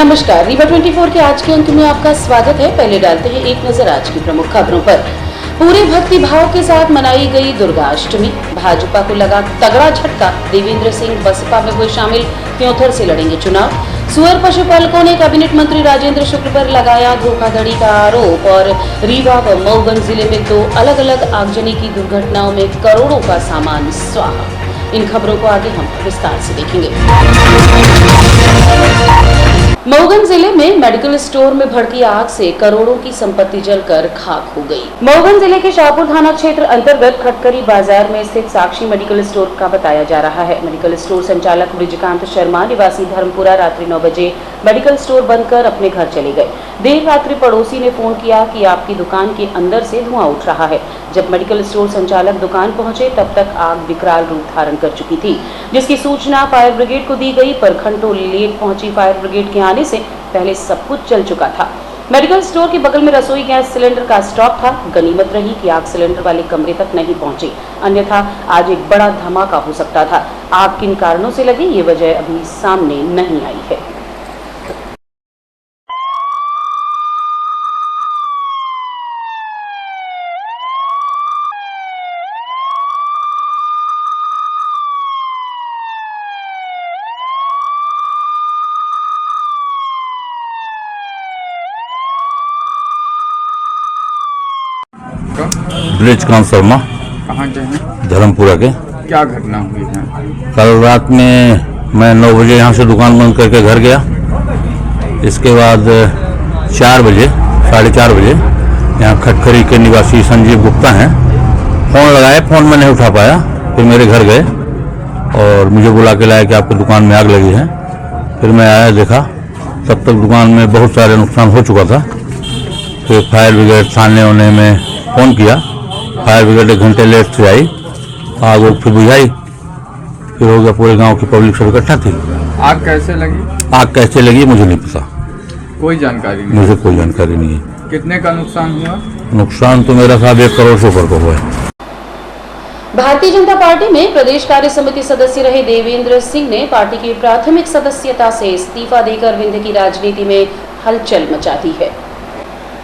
नमस्कार, रीवा 24 के आज के अंक में आपका स्वागत है। पहले डालते हैं एक नजर आज की प्रमुख खबरों पर। पूरे भक्ति भाव के साथ मनाई गई दुर्गाष्टमी। भाजपा को लगा तगड़ा झटका। देवेंद्र सिंह बसपा में हुए शामिल, त्योंथर से लड़ेंगे चुनाव। सुअर पशुपालकों ने कैबिनेट मंत्री राजेंद्र शुक्ल पर लगाया धोखाधड़ी का आरोप। और रीवा व मऊगंज जिले में 2 अलग-अलग आगजनी की दुर्घटनाओं में करोड़ों का सामान स्वाहा। इन खबरों को आगे हम विस्तार से देखेंगे। मऊगंज जिले में मेडिकल स्टोर में भड़की आग से करोड़ों की संपत्ति जलकर खाक हो गई। मऊगंज जिले के शाहपुर थाना क्षेत्र अंतर्गत खटकरी बाजार में स्थित साक्षी मेडिकल स्टोर का बताया जा रहा है। मेडिकल स्टोर संचालक ब्रिजकांत शर्मा निवासी धर्मपुरा रात्रि 9 बजे मेडिकल स्टोर बंद कर अपने घर चले गए। देर रात्रि पड़ोसी ने फोन किया कि आपकी दुकान के अंदर से धुआं उठ रहा है। जब मेडिकल स्टोर संचालक दुकान पहुंचे तब तक आग विकराल रूप धारण कर चुकी थी, जिसकी सूचना फायर ब्रिगेड को दी गई, पर घंटों लेट पहुंची फायर ब्रिगेड के आने से पहले सब कुछ जल चुका था। मेडिकल स्टोर के बगल में रसोई गैस सिलेंडर का स्टॉक था। गनीमत रही कि आग सिलेंडर वाले कमरे तक नहीं पहुंची, अन्यथा आज एक बड़ा धमाका हो सकता था। आग किन कारणों से लगी, ये वजह अभी सामने नहीं आई है। ब्रिजकांत शर्मा, कहाँ के हैं? धर्मपुरा के। क्या घटना हुई है? कल रात में मैं 9 बजे यहाँ से दुकान बंद करके घर गया। इसके बाद 4 बजे, 4:30 बजे यहाँ खटखरी के निवासी संजीव गुप्ता हैं, फ़ोन लगाए। फ़ोन में नहीं उठा पाया, फिर मेरे घर गए और मुझे बुला के लाया कि आपकी दुकान में आग लगी है। फिर मैं आया, देखा तब तक दुकान में बहुत सारे नुकसान हो चुका था। फिर फायर ब्रिगेड थाने होने में फ़ोन किया। फायर ब्रिगेड 1 घंटे लेट से आई, आग वो फिर बुझाई। फिर हो गया, पूरे गांव की पब्लिक सब इकट्ठा थी। आग कैसे लगी? आग कैसे लगी मुझे नहीं पता, कोई जानकारी नहीं। मुझे कोई जानकारी नहीं है। कितने का नुकसान हुआ? नुकसान तो मेरा साहब 1 करोड़ से ऊपर का हुआ है। भारतीय जनता पार्टी में प्रदेश कार्य समिति सदस्य रहे देवेंद्र सिंह ने पार्टी की प्राथमिक सदस्यता से इस्तीफा देकर विंध्य की राजनीति में हलचल मचा दी है।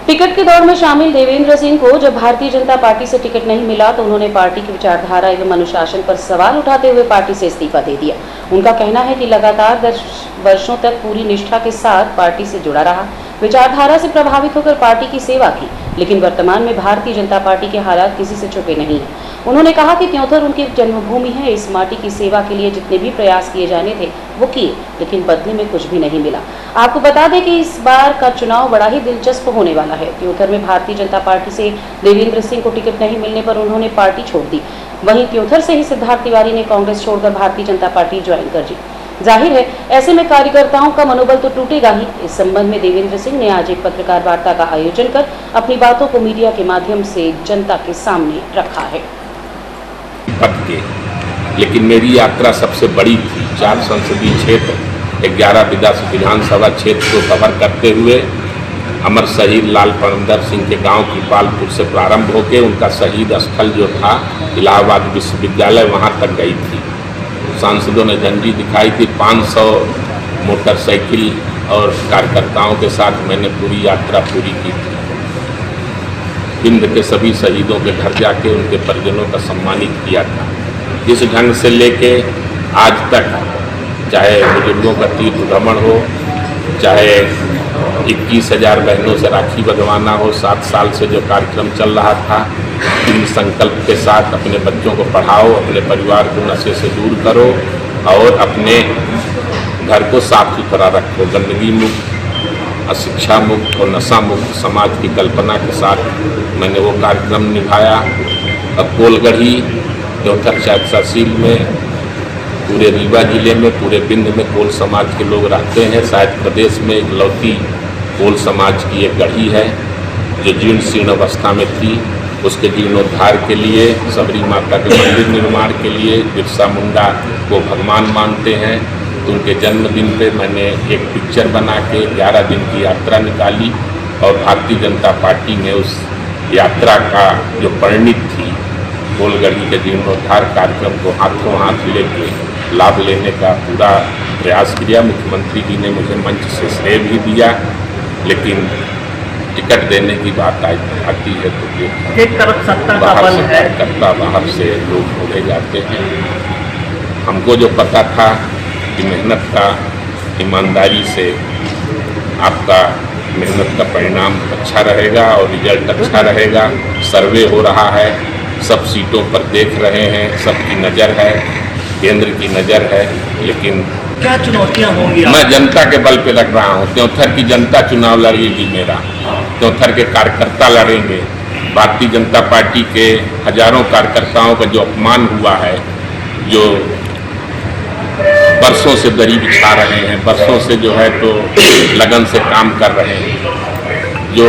टिकट के दौड़ में शामिल देवेंद्र सिंह को जब भारतीय जनता पार्टी से टिकट नहीं मिला तो उन्होंने पार्टी की विचारधारा एवं अनुशासन पर सवाल उठाते हुए पार्टी से इस्तीफा दे दिया। उनका कहना है कि लगातार 10 वर्षों तक पूरी निष्ठा के साथ पार्टी से जुड़ा रहा, विचारधारा से प्रभावित होकर पार्टी की सेवा की, लेकिन वर्तमान में भारतीय जनता पार्टी के हालात किसी से छुपे नहीं हैं। उन्होंने कहा कि त्योंथर उनकी जन्मभूमि है, इस माटी की सेवा के लिए जितने भी प्रयास किए जाने थे वो किए, लेकिन बदले में कुछ भी नहीं मिला। आपको बता दें कि इस बार का चुनाव बड़ा ही दिलचस्प होने वाला है। त्योंथर में भारतीय जनता पार्टी से देवेंद्र सिंह को टिकट नहीं मिलने पर उन्होंने पार्टी छोड़ दी। वहीं त्योंथर से ही सिद्धार्थ तिवारी ने कांग्रेस छोड़कर भारतीय जनता पार्टी ज्वाइन कर दी। जाहिर है ऐसे में कार्यकर्ताओं का मनोबल तो टूटेगा ही। इस संबंध में देवेंद्र सिंह ने आज एक पत्रकार वार्ता का आयोजन कर अपनी बातों को मीडिया के माध्यम से जनता के सामने रखा है। लेकिन मेरी यात्रा सबसे बड़ी थी। 4 संसदीय क्षेत्र, 11 विधानसभा क्षेत्र को कवर करते हुए अमर शहीद लाल परमदर सिंह के गांव कृपालपुर से प्रारंभ होकर उनका शहीद स्थल जो था इलाहाबाद विश्वविद्यालय, वहां तक गई थी। सांसदों ने झंडी दिखाई थी। 500 मोटरसाइकिल और कार्यकर्ताओं के साथ मैंने पूरी यात्रा पूरी की थी। हिंद के सभी शहीदों के घर जाके उनके परिजनों का सम्मानित किया था। इस ढंग से लेके आज तक, चाहे बुजुर्गों का तीर्थ भ्रमण हो, चाहे 21,000 बहनों से राखी बंधवाना हो, 7 साल से जो कार्यक्रम चल रहा था, इन संकल्प के साथ अपने बच्चों को पढ़ाओ, अपने परिवार को नशे से दूर करो और अपने घर को साफ सुथरा रखो, गंदगी मुक्त, अशिक्षा मुक्त और नशा मुक्त समाज की कल्पना के साथ मैंने वो कार्यक्रम निभाया। अब कोलगढ़ी त्योंथर तहसील में, पूरे रीवा जिले में, पूरे विंध्य में कोल समाज के लोग रहते हैं। शायद प्रदेश में इकलौती कोल समाज की एक गढ़ी है जो जीर्ण शीर्ण अवस्था में थी। उसके जीर्णोद्धार के लिए, सबरी माता के मंदिर निर्माण के लिए बिरसा मुंडा को भगवान मानते हैं। तो उनके जन्मदिन पे मैंने एक पिक्चर बना के 11 दिन की यात्रा निकाली और भारतीय जनता पार्टी ने उस यात्रा का जो परिणित थी, कोलगढ़ी के जीर्णोद्धार कार्यक्रम को हाथों हाथ लेके लाभ लेने का पूरा प्रयास किया। मुख्यमंत्री जी ने मुझे मंच से श्रेय भी दिया, लेकिन टिकट देने की बात आती है तो फिर एक तरफ सत्ता का बाहर बल से है, कार्यकर्ता, बाहर से लोग ढूंढे जाते हैं। हमको जो पता था कि मेहनत का, ईमानदारी से आपका मेहनत का परिणाम अच्छा रहेगा और रिजल्ट अच्छा रहेगा। सर्वे हो रहा है, सब सीटों पर देख रहे हैं, सबकी नज़र है, केंद्र की नज़र है, लेकिन क्या चुनौतियां होंगी? मैं जनता के बल पे लग रहा हूँ। त्योंथर की जनता चुनाव लड़ेगी मेरा, त्योंथर के कार्यकर्ता लड़ेंगे। भारतीय जनता पार्टी के हजारों कार्यकर्ताओं का जो अपमान हुआ है, जो बरसों से दरी बिछा रहे हैं, बरसों से जो है तो लगन से काम कर रहे हैं, जो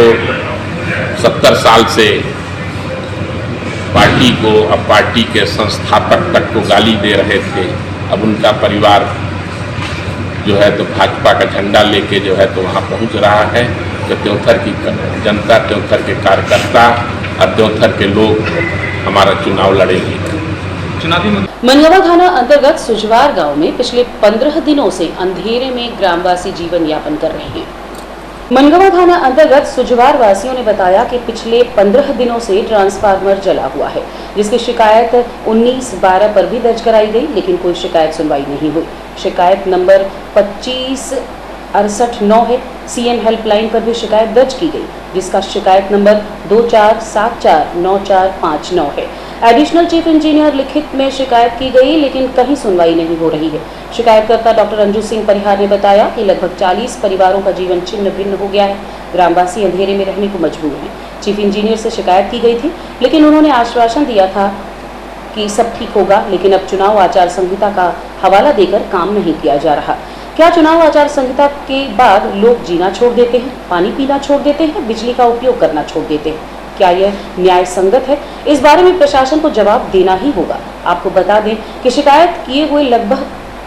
70 साल से पार्टी को, अब पार्टी के संस्थापक तक को गाली दे रहे थे, अब उनका परिवार जो है तो भाजपा का झंडा लेके जो है तो वहाँ पहुँच रहा है। तो त्योंथर की जनता, त्योंथर के कार्यकर्ता और त्योंथर के लोग हमारा चुनाव लड़ेंगे। मनगवा थाना अंतर्गत सुजवार गांव में पिछले 15 दिनों से अंधेरे में ग्रामवासी जीवन यापन कर रहे हैं। मनगवा थाना अंतर्गत सुजवार वासियों ने बताया कि पिछले 15 दिनों से ट्रांसफार्मर जला हुआ है, जिसकी शिकायत 19/12 पर भी दर्ज कराई गई, लेकिन कोई शिकायत सुनवाई नहीं हुई। शिकायत नंबर 2568 है। सीएम हेल्पलाइन पर भी शिकायत दर्ज की गई, जिसका शिकायत नंबर 24749459 है। एडिशनल चीफ इंजीनियर लिखित में शिकायत की गई, लेकिन कहीं सुनवाई नहीं हो रही है। शिकायतकर्ता डॉक्टर अंजू सिंह परिहार ने बताया कि लगभग 40 परिवारों का जीवन छिन्न भिन्न हो गया है। ग्रामवासी अंधेरे में रहने को मजबूर हैं। चीफ इंजीनियर से शिकायत की गई थी, लेकिन उन्होंने आश्वासन दिया था कि सब ठीक होगा, लेकिन अब चुनाव आचार संहिता का हवाला देकर काम नहीं किया जा रहा। क्या चुनाव आचार संहिता के बाद लोग जीना छोड़ देते हैं, पानी पीना छोड़ देते हैं, बिजली का उपयोग करना छोड़ देते हैं? क्या यह न्याय संगत है? इस बारे में प्रशासन को जवाब देना ही होगा। आपको बता दें कि शिकायत किए हुए लगभग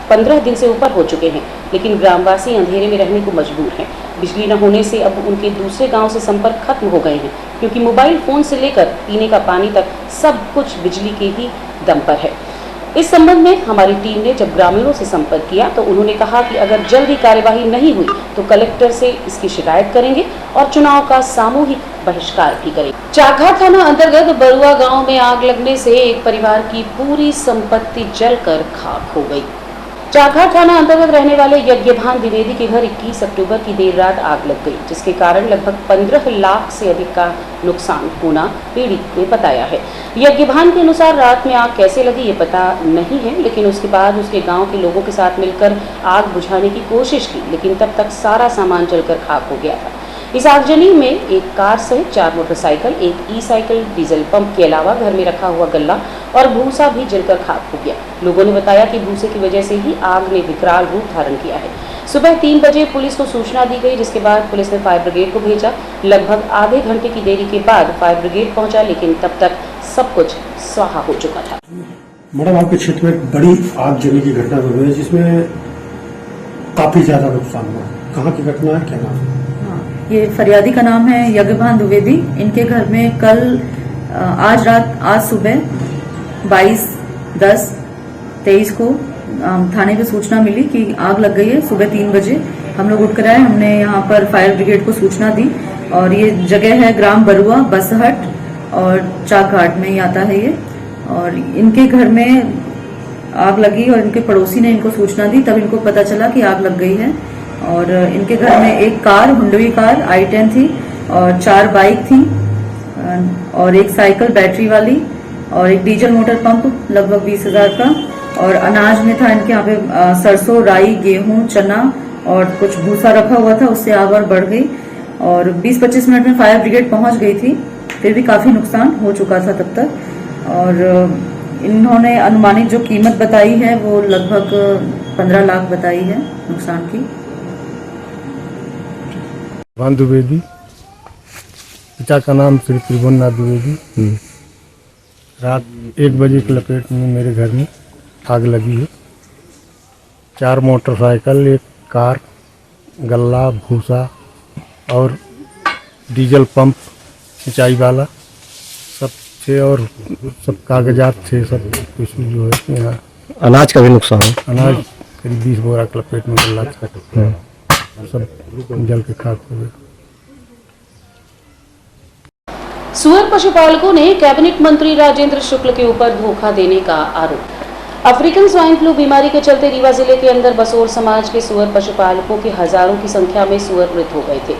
15 दिन से ऊपर हो चुके हैं, लेकिन ग्रामवासी अंधेरे में रहने को मजबूर हैं। बिजली न होने से अब उनके दूसरे गांव से संपर्क खत्म हो गए हैं, क्योंकि मोबाइल फोन से लेकर पीने का पानी तक सब कुछ बिजली के ही दम पर है। इस संबंध में हमारी टीम ने जब ग्रामीणों से संपर्क किया तो उन्होंने कहा कि अगर जल्दी कार्यवाही नहीं हुई तो कलेक्टर से इसकी शिकायत करेंगे और चुनाव का सामूहिक बहिष्कार भी करेंगे। चाकघाट थाना अंतर्गत बरुआ गांव में आग लगने से एक परिवार की पूरी संपत्ति जलकर खाक हो गई। चाकघाट थाना अंतर्गत रहने वाले यज्ञभान द्विवेदी के घर 21 अक्टूबर की देर रात आग लग गई, जिसके कारण लगभग 15 लाख से अधिक का नुकसान होना पीड़ित ने बताया है। यज्ञभान के अनुसार रात में आग कैसे लगी ये पता नहीं है, लेकिन उसके बाद उसके गांव के लोगों के साथ मिलकर आग बुझाने की कोशिश की, लेकिन तब तक सारा सामान जलकर खाक हो गया था। इस आगजनी में एक कार सहित 4 मोटरसाइकिल, एक ई-साइकिल, डीजल पंप के अलावा घर में रखा हुआ गल्ला और भूसा भी जलकर खाक हो गया। लोगों ने बताया कि भूसे की वजह से ही आग ने विकराल रूप धारण किया है। सुबह 3 बजे पुलिस को सूचना दी गई, जिसके बाद पुलिस ने फायर ब्रिगेड को भेजा। लगभग आधे घंटे की देरी के बाद फायर ब्रिगेड पहुंचा, लेकिन तब तक सब कुछ स्वाहा हो चुका था। मैडम, आपके क्षेत्र में एक बड़ी आग जलने की घटना हुई है, जिसमें काफी ज्यादा नुकसान हुआ। कहाँ की घटना है, क्या नाम है? ये फरियादी का नाम है यज्ञभान द्विवेदी। इनके घर में आज सुबह 22/10/23 को थाने पे सूचना मिली कि आग लग गई है। सुबह 3 बजे हम लोग उठकर आए, हमने यहाँ पर फायर ब्रिगेड को सूचना दी और ये जगह है ग्राम बरुआ, बसहट और चाकघाट में ही आता है ये। और इनके घर में आग लगी और इनके पड़ोसी ने इनको सूचना दी, तब इनको पता चला कि आग लग गई है। और इनके घर में एक कार, हुंडई कार i10 थी और 4 बाइक थी और एक साइकिल बैटरी वाली और एक डीजल मोटर पंप लगभग 20,000 का, और अनाज में था इनके यहाँ पे सरसों, राई, गेहूं, चना और कुछ भूसा रखा हुआ था। उससे आग और बढ़ गई और 20-25 मिनट में फायर ब्रिगेड पहुंच गई थी, फिर भी काफी नुकसान हो चुका था तब तक। और इन्होंने अनुमानित जो कीमत बताई है वो लगभग 15 लाख बताई है नुकसान की। भान द्विवेदी, पिता का नाम श्री त्रिभुवननाथ द्विवेदी। रात 1 बजे की लपेट में मेरे घर में आग लगी है। 4 मोटरसाइकिल, एक कार, गल्ला, भूसा और डीजल पंप सिंचाई वाला सब थे और सब कागजात थे, सब कुछ जो है यहाँ। अनाज का भी नुकसान है? अनाज करीब 20 बोरा के लपेट में गल्ला था, सब जल के खाक हो गए। सुअर पशुपालकों ने कैबिनेट मंत्री राजेंद्र शुक्ल के ऊपर धोखा देने का आरोप। अफ्रीकन स्वाइन फ्लू बीमारी के चलते रीवा जिले के अंदर बसोर समाज के सुअर पशुपालकों के हजारों की संख्या में सुअर मृत हो गए थे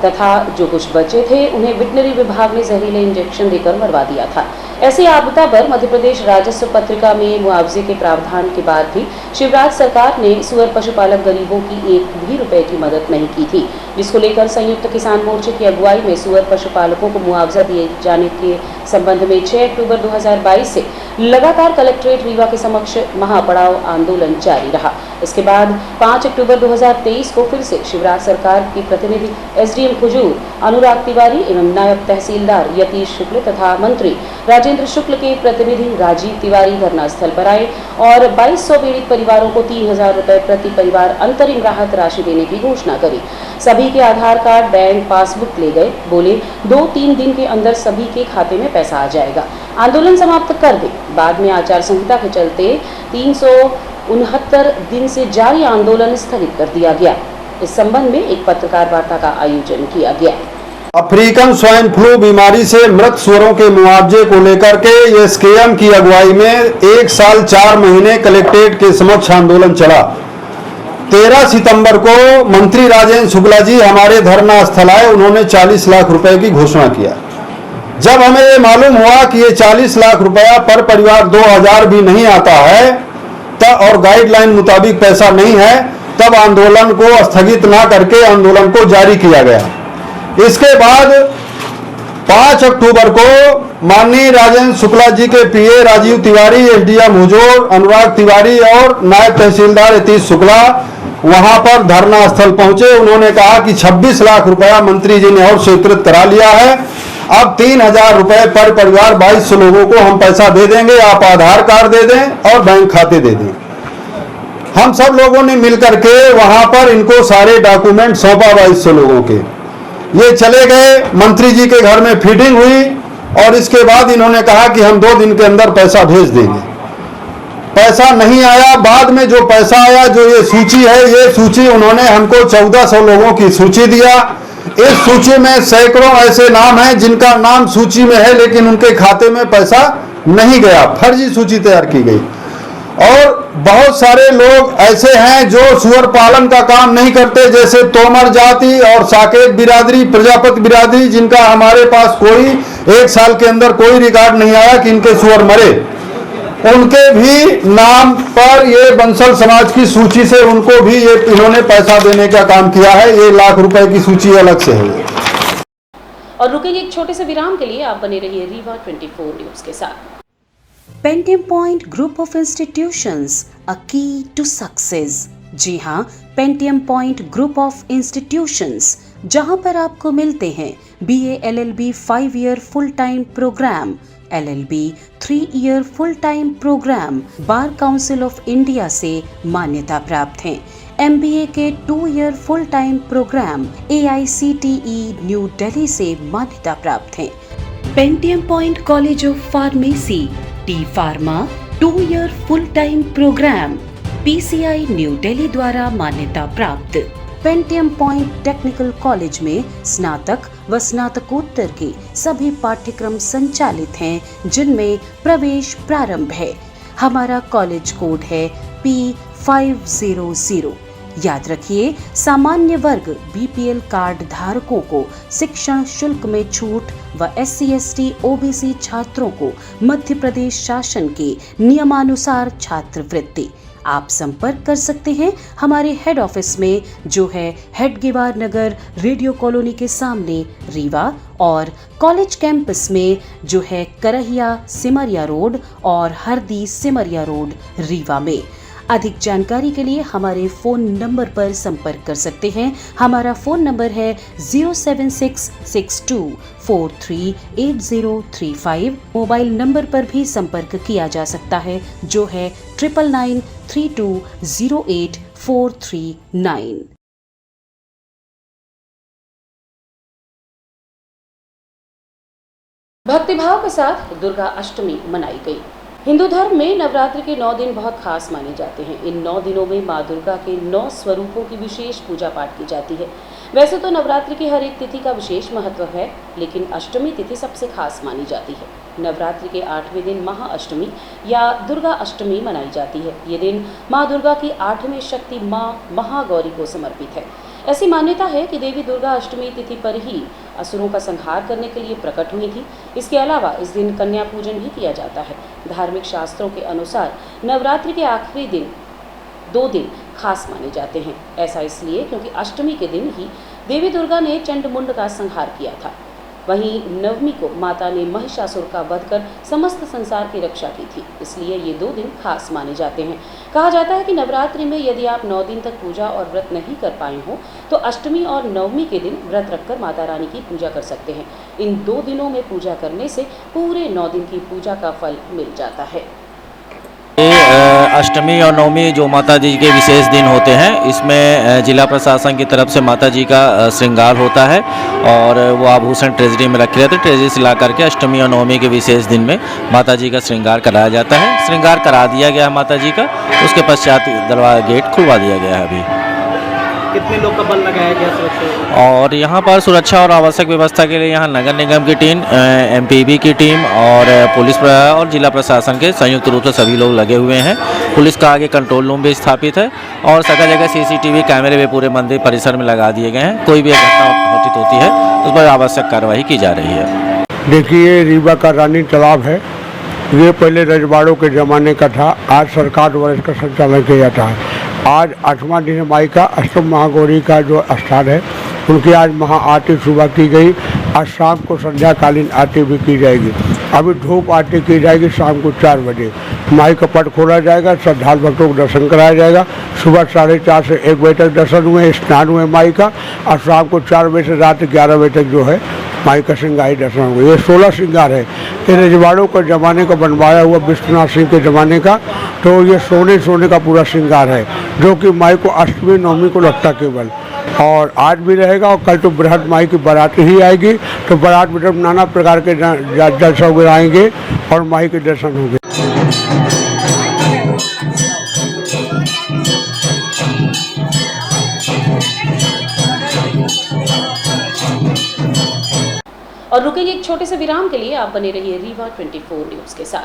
तथा जो कुछ बचे थे उन्हें वेटनरी विभाग ने जहरीले इंजेक्शन देकर मरवा दिया था। ऐसी आपदा पर मध्य प्रदेश राजस्व पत्रिका में मुआवजे के प्रावधान के बाद भी शिवराज सरकार ने सुअर पशुपालक गरीबों की एक भी रुपए की मदद नहीं की थी, जिसको लेकर संयुक्त किसान मोर्चे की अगुवाई में सुअर पशुपालकों को मुआवजा दिए जाने के संबंध में 6 अक्टूबर 2022 से लगातार कलेक्ट्रेट रीवा के समक्ष महापड़ाव आंदोलन जारी रहा। इसके बाद 5 अक्टूबर 2023 को फिर से शिवराज सरकार की प्रतिनिधि एसडीएम खुजूर अनुराग तिवारी एवं नायब तहसीलदार यतीश शुक्ल तथा मंत्री राजेंद्र शुक्ल के प्रतिनिधि राजीव तिवारी घटनास्थल पर आए और 2200 पीड़ित परिवारों को 3000 रुपए प्रति परिवार अंतरिम राहत राशि देने की घोषणा करी। सभी के आधार कार्ड, बैंक पासबुक ले गए। बोले 2-3 दिन के अंदर सभी के खाते में पैसा आ जाएगा, आंदोलन समाप्त कर दे। बाद में आचार संहिता के चलते 369 दिन से जारी आंदोलन स्थगित कर दिया गया। इस संबंध में एक पत्रकार वार्ता का आयोजन किया गया। अफ्रीकन स्वाइन फ्लू बीमारी से मृत सुअरों के मुआवजे को लेकर के एसकेएम की अगुवाई में 1 साल 4 महीने कलेक्ट्रेट के समक्ष आंदोलन चला। 13 सितंबर को मंत्री राजेंद्र शुक्ला जी हमारे धरना स्थल आए। उन्होंने 40 लाख रुपए की घोषणा किया। जब हमें ये मालूम हुआ कि ये 40 लाख रुपया पर परिवार 2000 भी नहीं आता है और गाइडलाइन मुताबिक पैसा नहीं है, तब आंदोलन को स्थगित ना करके आंदोलन को जारी किया गया। इसके बाद 5 अक्टूबर को माननीय राजेंद्र शुक्ला जी के पीए राजीव तिवारी, एसडीएम हुजूर अनुराग तिवारी और नायब तहसीलदार यतीश शुक्ला वहां पर धरना स्थल पहुंचे। उन्होंने कहा कि 26 लाख रुपया मंत्री जी ने और स्वीकृत करा लिया है। अब 3000 रुपए पर परिवार 2200 लोगों को हम पैसा दे देंगे, आप आधार कार्ड दे दें और बैंक खाते दे दें। हम सब लोगों ने मिलकर के वहां पर इनको सारे डॉक्यूमेंट सौंपा 2200 लोगों के। ये चले गए, मंत्री जी के घर में फीडिंग हुई और इसके बाद इन्होंने कहा कि हम 2 दिन के अंदर पैसा भेज देंगे। पैसा नहीं आया। बाद में जो पैसा आया, जो ये सूची है, ये सूची उन्होंने हमको 1400 लोगों की सूची दिया। इस सूची में सैकड़ों ऐसे नाम हैं जिनका नाम सूची में है लेकिन उनके खाते में पैसा नहीं गया। फर्जी सूची तैयार की गई। और बहुत सारे लोग ऐसे हैं जो सुअर पालन का काम नहीं करते, जैसे तोमर जाति और साकेत बिरादरी, प्रजापति बिरादरी, जिनका हमारे पास कोई 1 साल के अंदर कोई रिकॉर्ड नहीं आया कि इनके सुअर मरे। उनके भी नाम पर ये बंसल समाज की सूची से उनको भी ये इन्होंने पैसा देने का काम किया है। ये लाख रुपए की सूची अलग से है। और रुकेंगे एक छोटे से विराम के लिए। आप बने रहिए रीवा 24 न्यूज के साथ। Pentium point group of institutions, a key to success. जी हाँ, Pentium point group of institutions, जहां पर आपको मिलते हैं BA LLB 5 year full time program, LLB 3 year full time program, bar council of India से मान्यता प्राप्त हैं। MBA के 2 year full time program AICTE new Delhi से मान्यता प्राप्त हैं। Pentium point college of pharmacy, T pharma 2 year full time program PCI New Delhi द्वारा मान्यता प्राप्त। पेंटियम पॉइंट टेक्निकल कॉलेज में स्नातक व स्नातकोत्तर के सभी पाठ्यक्रम संचालित हैं, जिनमें प्रवेश प्रारंभ है। हमारा कॉलेज कोड है P500। याद रखिए, सामान्य वर्ग BPL कार्ड धारकों को शिक्षण शुल्क में छूट व SC ST OBC छात्रों को मध्य प्रदेश शासन के नियमानुसार छात्रवृत्ति। आप संपर्क कर सकते हैं हमारे हेड ऑफिस में, जो है हेडगेवार नगर, रेडियो कॉलोनी के सामने रीवा, और कॉलेज कैंपस में जो है करहिया सिमरिया रोड और हरदी सिमरिया रोड रीवा में। अधिक जानकारी के लिए हमारे फ़ोन नंबर पर संपर्क कर सकते हैं। हमारा फ़ोन नंबर है 07662438035। मोबाइल नंबर पर भी संपर्क किया जा सकता है, जो है 9993208439। भक्तिभाव के साथ दुर्गा अष्टमी मनाई गई। हिंदू धर्म में नवरात्रि के 9 दिन बहुत खास माने जाते हैं। इन 9 दिनों में मां दुर्गा के 9 स्वरूपों की विशेष पूजा पाठ की जाती है। वैसे तो नवरात्रि की हर एक तिथि का विशेष महत्व है, लेकिन अष्टमी तिथि सबसे खास मानी जाती है। नवरात्रि के 8वें दिन महाअष्टमी या दुर्गा अष्टमी मनाई जाती है। ये दिन मां दुर्गा की 8वीं शक्ति मां महागौरी को समर्पित है। ऐसी मान्यता है कि देवी दुर्गा अष्टमी तिथि पर ही असुरों का संहार करने के लिए प्रकट हुई थी। इसके अलावा इस दिन कन्या पूजन भी किया जाता है। धार्मिक शास्त्रों के अनुसार नवरात्रि के आखिरी दिन 2 दिन खास माने जाते हैं। ऐसा इसलिए क्योंकि अष्टमी के दिन ही देवी दुर्गा ने चंडमुंड का संहार किया था। वहीं नवमी को माता ने महिषासुर का वध कर समस्त संसार की रक्षा की थी, इसलिए ये 2 दिन खास माने जाते हैं। कहा जाता है कि नवरात्रि में यदि आप 9 दिन तक पूजा और व्रत नहीं कर पाए हो तो अष्टमी और नवमी के दिन व्रत रखकर माता रानी की पूजा कर सकते हैं। इन 2 दिनों में पूजा करने से पूरे 9 दिन की पूजा का फल मिल जाता है। अष्टमी और नवमी जो माता जी के विशेष दिन होते हैं, इसमें जिला प्रशासन की तरफ से माता जी का श्रृंगार होता है और वो आभूषण ट्रेजरी में रखे रहते हैं। ट्रेजरी से ला करके अष्टमी और नवमी के विशेष दिन में माता जी का श्रृंगार कराया जाता है। श्रृंगार करा दिया गया है माता जी का, उसके पश्चात दरवाजा गेट खुलवा दिया गया है। अभी कितने लोग का बल लगाया गया सुरक्षा? और यहाँ पर सुरक्षा और आवश्यक व्यवस्था के लिए यहाँ नगर निगम की टीम, एमपीबी की टीम और पुलिस और जिला प्रशासन के संयुक्त रूप से सभी लोग लगे हुए हैं। पुलिस का आगे कंट्रोल रूम भी स्थापित है और सभी जगह सीसीटीवी कैमरे भी पूरे मंदिर परिसर में लगा दिए गए हैं। कोई भी घटना घटित होती है उस पर आवश्यक कार्रवाई की जा रही है। देखिए, रीवा का रानी तालाब है, ये पहले रजवाड़ों के ज़माने का था। आज सरकार द्वारा इसका संचालन किया जाता है। आज 8वां दिन माई का अष्टम महागौरी का जो स्थान है, उनकी आज महा आरती सुबह की गई। आज शाम को संध्याकालीन आरती भी की जाएगी। अभी धूप आरती की जाएगी शाम को 4 बजे। माई का पट खोला जाएगा, श्रद्धालु भक्तों को दर्शन कराया जाएगा। सुबह 4:30 से 1 बजे तक दर्शन हुए, स्नान हुए माई का, और शाम को 4 बजे से रात 11 बजे तक जो है माई का श्रृंगार दर्शन हुए। ये 16 श्रृंगार है। ये रजवाड़ों के ज़माने का बनवाया हुआ विश्वनाथ सिंह के ज़माने का, तो ये सोने का पूरा श्रृंगार है, जो कि माई को अष्टमी नवमी को लगता केवल, और आज भी रहेगा। और कल तो बृहद माई की बारात ही आएगी, तो बारात में जब नाना प्रकार के जलसा वगैरह आएंगे और माई के दर्शन होंगे। और रुकेंगे एक छोटे से विराम के लिए। आप बने रहिए रीवा 24 न्यूज के साथ।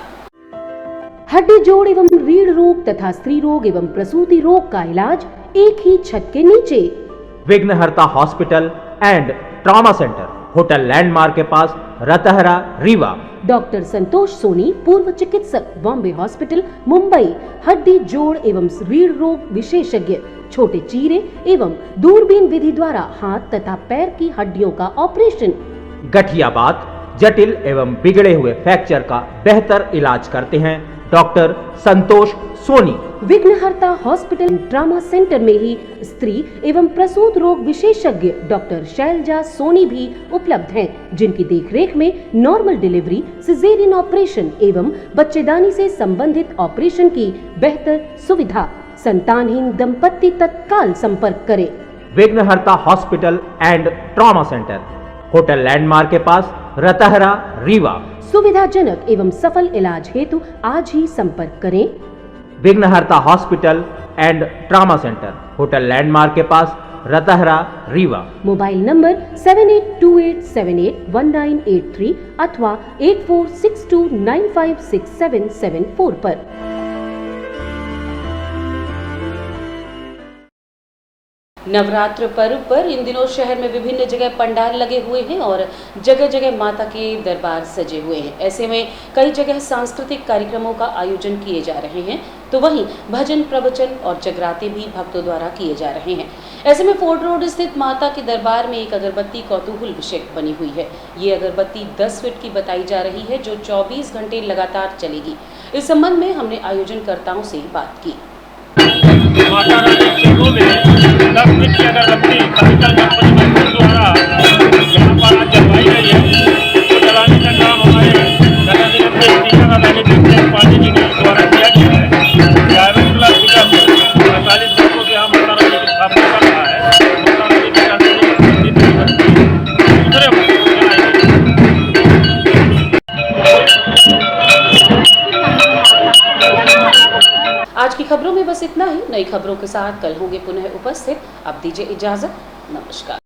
हड्डी जोड़ एवं रीढ़ रोग तथा स्त्री रोग एवं प्रसूति रोग का इलाज एक ही छत के नीचे। विघ्नहर्ता hospital and trauma centre, hotel landmark के पास, रतहरा, रीवा। डॉक्टर संतोष सोनी, पूर्व चिकित्सक, बॉम्बे हॉस्पिटल, मुंबई। हड्डी जोड़ एवं रीढ़ रोग विशेषज्ञ, छोटे चीरे एवं दूरबीन विधि द्वारा हाथ तथा पैर की हड्डियों का ऑपरेशन। गठियाबात, जटिल एवं बिगड़े हुए फ्रैक्चर का बेहतर इलाज करते हैं डॉक्टर संतोष सोनी। विघ्नहर्ता हॉस्पिटल ट्रॉमा सेंटर में ही स्त्री एवं प्रसूत रोग विशेषज्ञ डॉक्टर शैलजा सोनी भी उपलब्ध हैं, जिनकी देखरेख में नॉर्मल डिलीवरी, सिजेरियन ऑपरेशन एवं बच्चेदानी से संबंधित ऑपरेशन की बेहतर सुविधा। संतानहीन दंपत्ति तत्काल संपर्क करें। विघ्नहर्ता hospital and trauma centre, hotel landmark के पास, रतहरा, रीवा। सुविधाजनक एवं सफल इलाज हेतु आज ही संपर्क करें। विघ्नहर्ता hospital and trauma centre, hotel landmark के पास, रतहरा, रीवा। मोबाइल नंबर 7828781983 अथवा 8462956774 पर। नवरात्र पर्व पर इन दिनों शहर में विभिन्न जगह पंडाल लगे हुए हैं और जगह जगह माता के दरबार सजे हुए हैं। ऐसे में कई जगह सांस्कृतिक कार्यक्रमों का आयोजन किए जा रहे हैं, तो वहीं भजन, प्रवचन और जगराते भी भक्तों द्वारा किए जा रहे हैं। ऐसे में फोर्ट रोड स्थित माता के दरबार में एक अगरबत्ती कौतूहल विषय बनी हुई है। ये अगरबत्ती 10 फीट की बताई जा रही है, जो 24 घंटे लगातार चलेगी। इस संबंध में हमने आयोजनकर्ताओं से बात की। माता रानी चरणों में 10 फीट की अगरबत्ती कारिकर गणपति मंदिर द्वारा यहाँ पर आज जलवाई गई है। तो जलाने का काम हमारे नगर निगम के स्पीकर आदरणीय पांडे जी के द्वारा किया गया है। प्राइवेट क्लब निगम 48 वर्षों से यहाँ माता रानी की स्थापना कर रहा है। माता रानी की दूसरे आज की खबरों में बस इतना ही। नई खबरों के साथ कल होंगे पुनः उपस्थित। अब दीजिए इजाजत। नमस्कार।